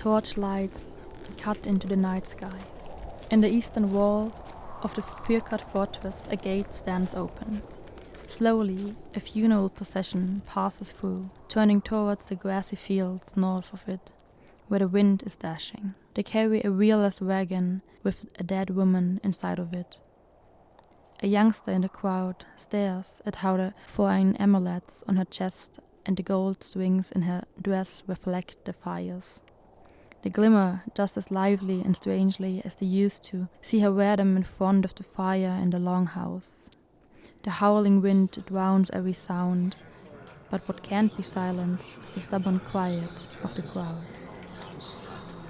torchlights cut into the night sky. In the eastern wall of the Fyrkat fortress, a gate stands open. Slowly, a funeral procession passes through, turning towards the grassy fields north of it, where the wind is dashing. They carry a wheelless wagon with a dead woman inside of it. A youngster in the crowd stares at how the foreign amulets on her chest and the gold strings in her dress reflect the fires. They glimmer just as lively and strangely as they used to see her wear them in front of the fire in the longhouse. The howling wind drowns every sound, but what can't be silenced is the stubborn quiet of the crowd.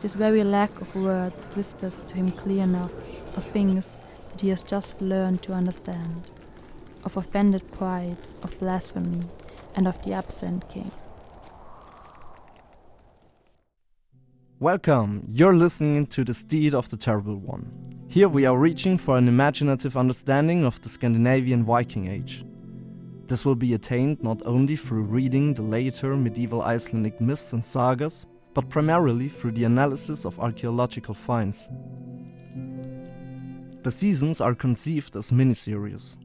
This very lack of words whispers to him clear enough of things that he has just learned to understand, of offended pride, of blasphemy, and of the absent king. Welcome, you're listening to the Steed of the Terrible One. Here we are reaching for an imaginative understanding of the Scandinavian Viking Age. This will be attained not only through reading the later medieval Icelandic myths and sagas, but primarily through the analysis of archaeological finds. The seasons are conceived as miniseries.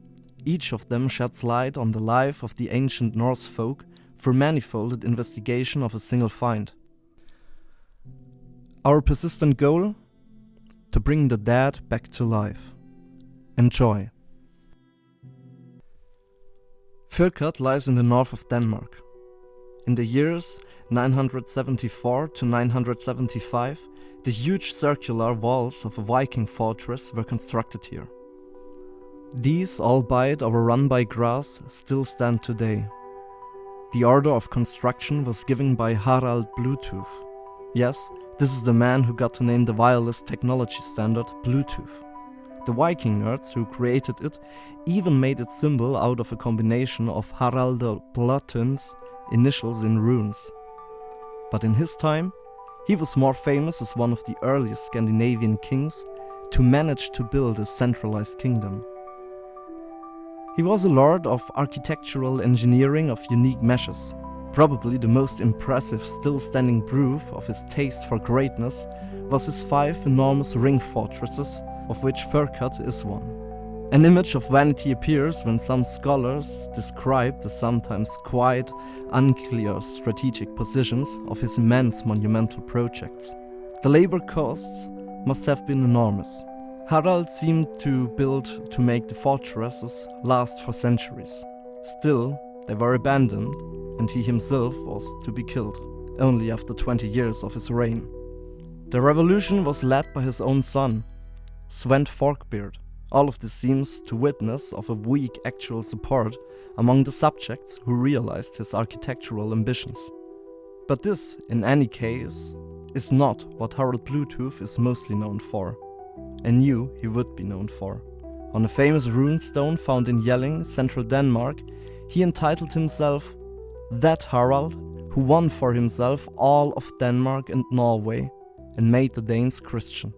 Each of them sheds light on the life of the ancient Norse folk through manifolded investigation of a single find. Our persistent goal? To bring the dead back to life. Enjoy. Fyrkat lies in the north of Denmark. In the years 974 to 975, the huge circular walls of a Viking fortress were constructed here. These, albeit overrun by grass, still stand today. The order of construction was given by Harald Bluetooth. Yes, this is the man who got to name the wireless technology standard Bluetooth. The Viking nerds who created it even made its symbol out of a combination of Haraldur Blötun's initials in runes. But in his time, he was more famous as one of the earliest Scandinavian kings to manage to build a centralized kingdom. He was a lord of architectural engineering of unique measures. Probably the most impressive still-standing proof of his taste for greatness was his 5 enormous ring fortresses, of which Fyrkat is one. An image of vanity appears when some scholars describe the sometimes quite unclear strategic positions of his immense monumental projects. The labor costs must have been enormous. Harald seemed to build to make the fortresses last for centuries. Still, they were abandoned, and he himself was to be killed, only after 20 years of his reign. The revolution was led by his own son, Svend Forkbeard. All of this seems to witness of a weak actual support among the subjects who realized his architectural ambitions. But this, in any case, is not what Harald Bluetooth is mostly known for, and knew he would be known for. On a famous rune stone found in Jelling, central Denmark, he entitled himself "That Harald, who won for himself all of Denmark and Norway, and made the Danes Christian."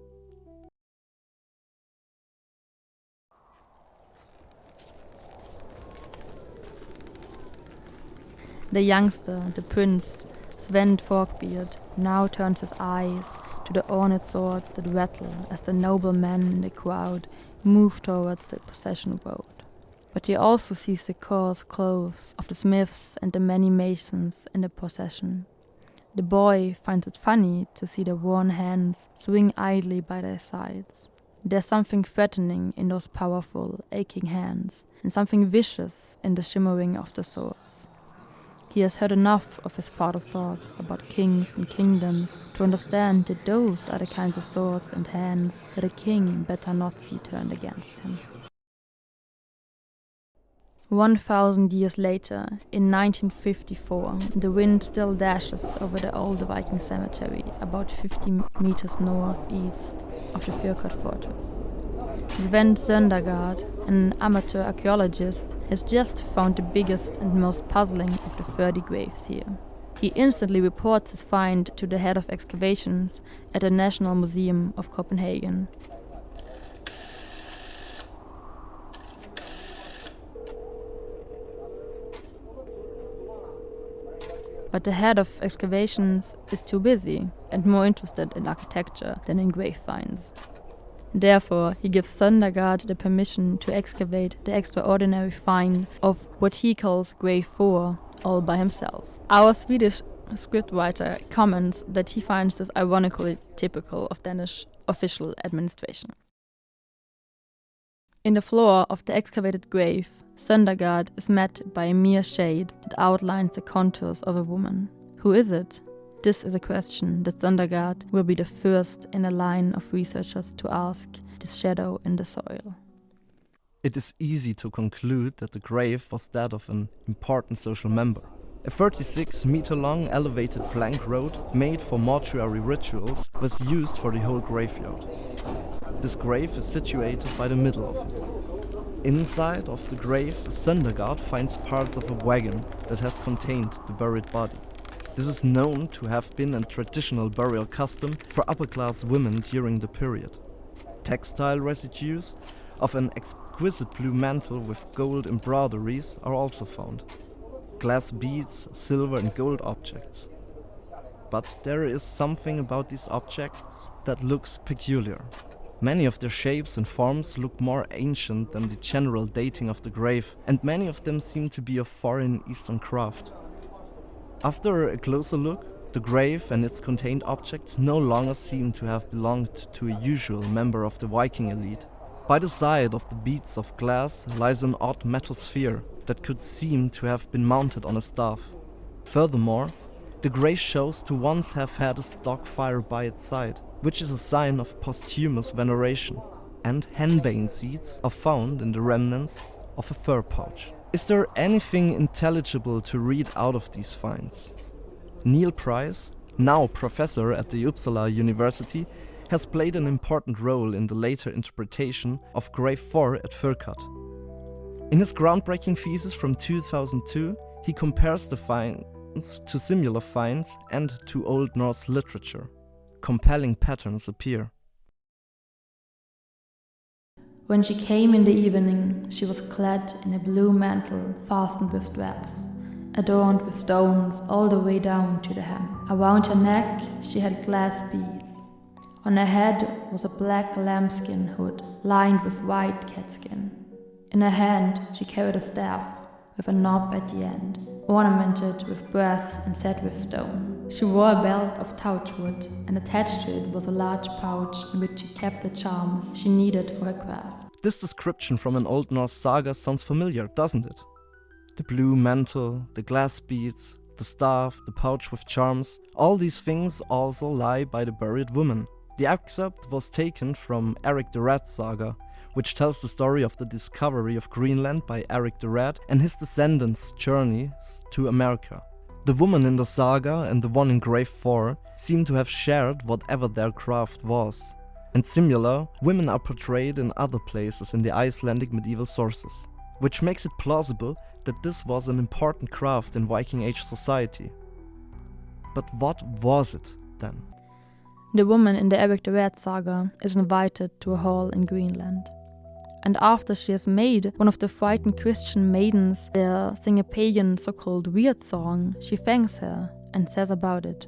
The youngster, the prince, Svend Forkbeard, now turns his eyes to the ornate swords that rattle as the noble men in the crowd move towards the procession road. But he also sees the coarse clothes of the smiths and the many masons in the procession. The boy finds it funny to see the worn hands swing idly by their sides. There's something threatening in those powerful, aching hands, and something vicious in the shimmering of the swords. He has heard enough of his father's talk about kings and kingdoms to understand that those are the kinds of swords and hands that a king better not see turned against him. 1,000 years later, in 1954, the wind still dashes over the old Viking cemetery about 50 meters northeast of the Fyrkat fortress. Svend Söndergaard, an amateur archaeologist, has just found the biggest and most puzzling of the 30 graves here. He instantly reports his find to the head of excavations at the National Museum of Copenhagen. but the head of excavations is too busy and more interested in architecture than in grave finds. Therefore, he gives Søndergaard the permission to excavate the extraordinary find of what he calls grave 4 all by himself. Our Swedish scriptwriter comments that he finds this ironically typical of Danish official administration. In the floor of the excavated grave, Søndergaard is met by a mere shade that outlines the contours of a woman. Who is it? This is a question that Søndergaard will be the first in a line of researchers to ask this shadow in the soil. It is easy to conclude that the grave was that of an important social member. A 36-meter-long elevated plank road made for mortuary rituals was used for the whole graveyard. This grave is situated by the middle of it. Inside of the grave, Søndergaard finds parts of a wagon that has contained the buried body. This is known to have been a traditional burial custom for upper-class women during the period. Textile residues of an exquisite blue mantle with gold embroideries are also found. Glass beads, silver and gold objects. But there is something about these objects that looks peculiar. Many of their shapes and forms look more ancient than the general dating of the grave, and many of them seem to be of foreign Eastern craft. After a closer look, the grave and its contained objects no longer seem to have belonged to a usual member of the Viking elite. By the side of the beads of glass lies an odd metal sphere that could seem to have been mounted on a staff. Furthermore, the grave shows to once have had a stock fire by its side, which is a sign of posthumous veneration, and henbane seeds are found in the remnants of a fur pouch. Is there anything intelligible to read out of these finds? Neil Price, now professor at the Uppsala University, has played an important role in the later interpretation of Grave 4 at Fyrkat. In his groundbreaking thesis from 2002, he compares the finds to similar finds and to Old Norse literature. Compelling patterns appear. When she came in the evening, she was clad in a blue mantle fastened with straps, adorned with stones all the way down to the hem. Around her neck she had glass beads. On her head was a black lambskin hood lined with white catskin. In her hand she carried a staff with a knob at the end, ornamented with brass and set with stone. She wore a belt of touchwood, and attached to it was a large pouch in which she kept the charms she needed for her craft. This description from an Old Norse saga sounds familiar, doesn't it? The blue mantle, the glass beads, the staff, the pouch with charms, all these things also lie by the buried woman. The excerpt was taken from Eric the Red saga, which tells the story of the discovery of Greenland by Eric the Red and his descendants' journeys to America. The woman in the saga and the one in Grave 4 seem to have shared whatever their craft was. And similar, women are portrayed in other places in the Icelandic medieval sources, which makes it plausible that this was an important craft in Viking Age society. But what was it then? The woman in the Eric the Red saga is invited to a hall in Greenland. And after she has made one of the frightened Christian maidens sing a pagan so-called weird song, she thanks her and says about it,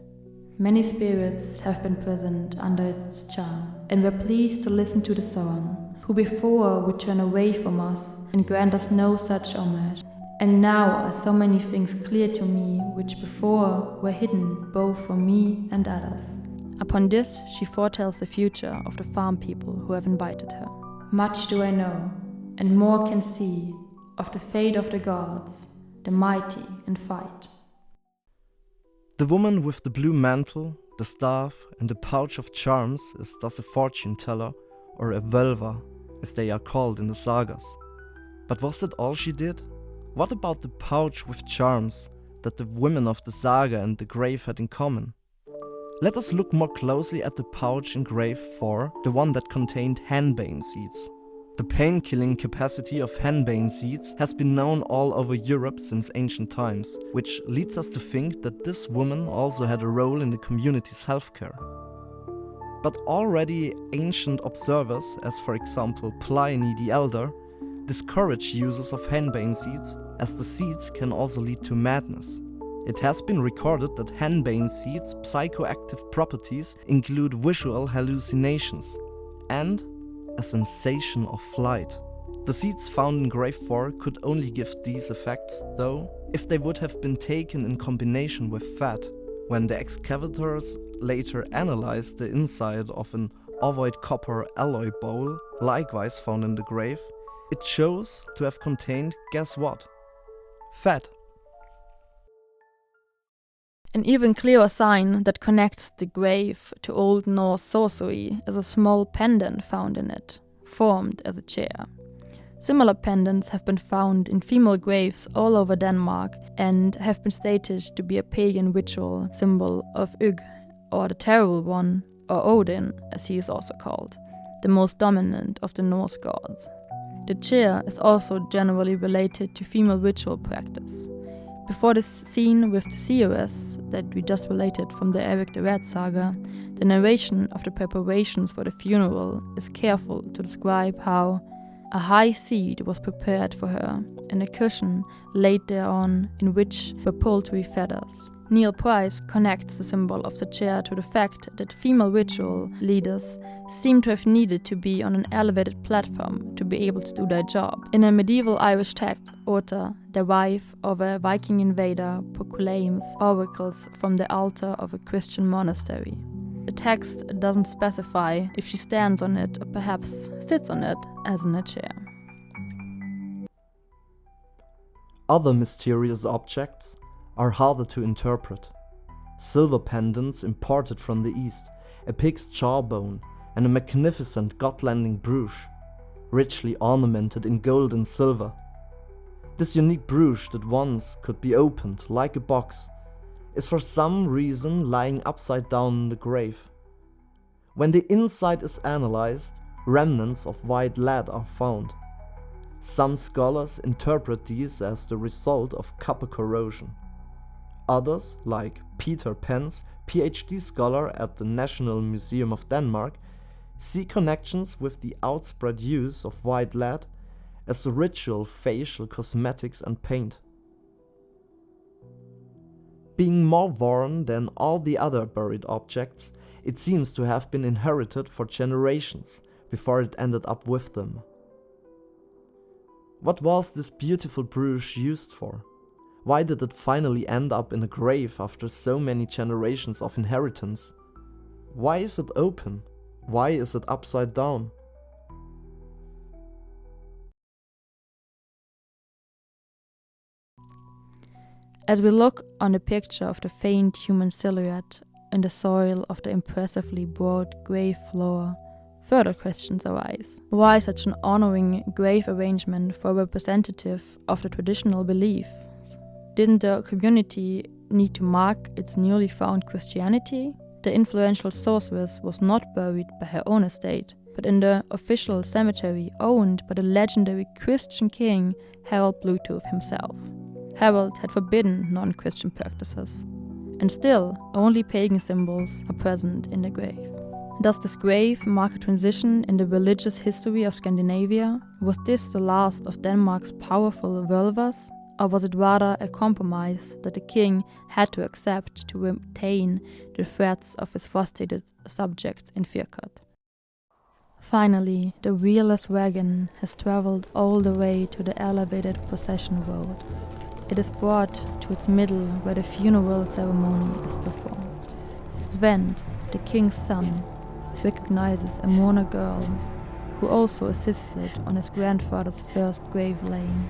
"Many spirits have been present under its charm, and were pleased to listen to the song, who before would turn away from us and grant us no such homage. And now are so many things clear to me which before were hidden both from me and others." Upon this, she foretells the future of the farm people who have invited her. "Much do I know, and more can see, of the fate of the gods, the mighty in fight." The woman with the blue mantle, the staff, and the pouch of charms is thus a fortune teller, or a völva, as they are called in the sagas. But was that all she did? What about the pouch with charms that the women of the saga and the grave had in common? Let us look more closely at the pouch in Grave 4, the one that contained henbane seeds. The pain-killing capacity of henbane seeds has been known all over Europe since ancient times, which leads us to think that this woman also had a role in the community's healthcare. But already ancient observers, as for example Pliny the Elder, discourage uses of henbane seeds, as the seeds can also lead to madness. It has been recorded that henbane seeds' psychoactive properties include visual hallucinations and a sensation of flight. The seeds found in grave 4 could only give these effects, though, if they would have been taken in combination with fat. When the excavators later analyzed the inside of an ovoid copper alloy bowl, likewise found in the grave, it shows to have contained, guess what? Fat. An even clearer sign that connects the grave to Old Norse sorcery is a small pendant found in it, formed as a chair. Similar pendants have been found in female graves all over Denmark and have been stated to be a pagan ritual symbol of Ygg, or the Terrible One, or Odin, as he is also called, the most dominant of the Norse gods. The chair is also generally related to female ritual practice. Before this scene with the seeress that we just related from the Erik the Red saga, the narration of the preparations for the funeral is careful to describe how a high seat was prepared for her and a cushion laid thereon in which were poultry feathers. Neil Price connects the symbol of the chair to the fact that female ritual leaders seem to have needed to be on an elevated platform to be able to do their job. In a medieval Irish text, Ota, the wife of a Viking invader, proclaims oracles from the altar of a Christian monastery. The text doesn't specify if she stands on it or perhaps sits on it as in a chair. Other mysterious objects are harder to interpret. Silver pendants imported from the east, a pig's jawbone, and a magnificent Gotlanding brooch, richly ornamented in gold and silver. This unique brooch that once could be opened like a box is for some reason lying upside down in the grave. When the inside is analyzed, remnants of white lead are found. Some scholars interpret these as the result of copper corrosion. Others, like Peter Pence, PhD scholar at the National Museum of Denmark, see connections with the outspread use of white lead as the ritual facial cosmetics and paint. Being more worn than all the other buried objects, it seems to have been inherited for generations before it ended up with them. What was this beautiful brooch used for? Why did it finally end up in a grave after so many generations of inheritance? Why is it open? Why is it upside down? As we look on the picture of the faint human silhouette in the soil of the impressively broad grave floor, further questions arise. Why such an honoring grave arrangement for a representative of the traditional belief? Didn't the community need to mark its newly found Christianity? The influential sorceress was not buried by her own estate, but in the official cemetery owned by the legendary Christian king Harald Bluetooth himself. Harald had forbidden non-Christian practices, and still only pagan symbols are present in the grave. Does this grave mark a transition in the religious history of Scandinavia? Was this the last of Denmark's powerful völvas? Or was it rather a compromise that the king had to accept to retain the threats of his frustrated subjects in Fyrkat? Finally, the wheelless wagon has traveled all the way to the elevated procession road. It is brought to its middle where the funeral ceremony is performed. Svend, the king's son, recognizes a mourner girl who also assisted on his grandfather's first grave laying,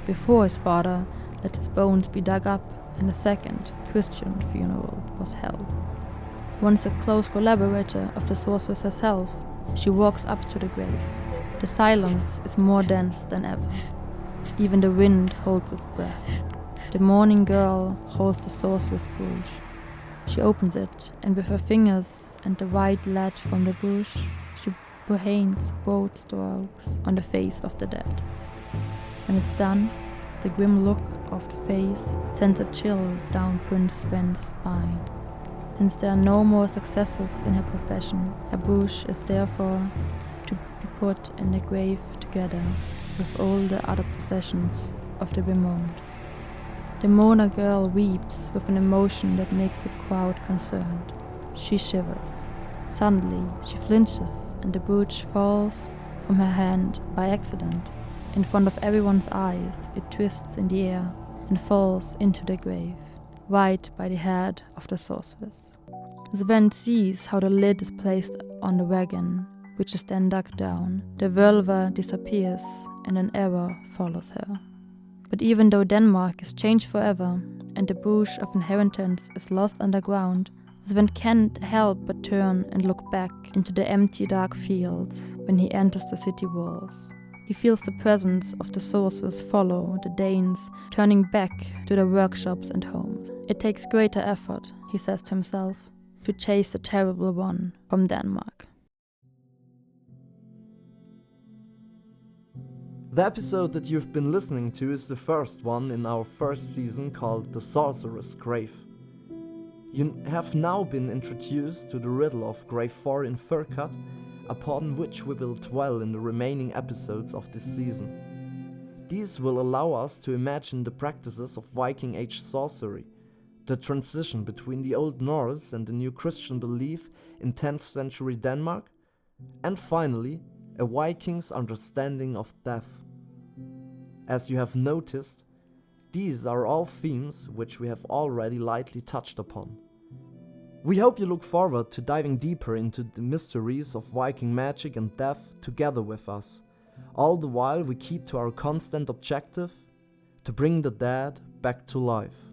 before his father let his bones be dug up and a second Christian funeral was held. Once a close collaborator of the sorceress herself, she walks up to the grave. The silence is more dense than ever. Even the wind holds its breath. The mourning girl holds the sorceress bush. She opens it, and with her fingers and the white lead from the bush, she paints both strokes on the face of the dead. When it's done, the grim look of the face sends a chill down Prince Sven's spine. Since there are no more successors in her profession, her bush is therefore to be put in the grave together with all the other possessions of the bemoaned. The Mona girl weeps with an emotion that makes the crowd concerned. She shivers. Suddenly, she flinches and the brooch falls from her hand by accident. In front of everyone's eyes, it twists in the air and falls into the grave, right by the head of the sorceress. Sven sees how the lid is placed on the wagon, which is then dug down. The völva disappears and an error follows her. But even though Denmark is changed forever and the brooch of inheritance is lost underground, Sven can't help but turn and look back into the empty dark fields when he enters the city walls. He feels the presence of the sorceress follow the Danes, turning back to their workshops and homes. It takes greater effort, he says to himself, to chase the terrible one from Denmark. The episode that you've been listening to is the first one in our first season called The Sorceress' Grave. You have now been introduced to the riddle of Grave 4 in Fyrkat, upon which we will dwell in the remaining episodes of this season. These will allow us to imagine the practices of Viking Age sorcery, the transition between the Old Norse and the new Christian belief in 10th century Denmark, and finally, a Viking's understanding of death. As you have noticed, these are all themes which we have already lightly touched upon. We hope you look forward to diving deeper into the mysteries of Viking magic and death together with us, all the while we keep to our constant objective: to bring the dead back to life.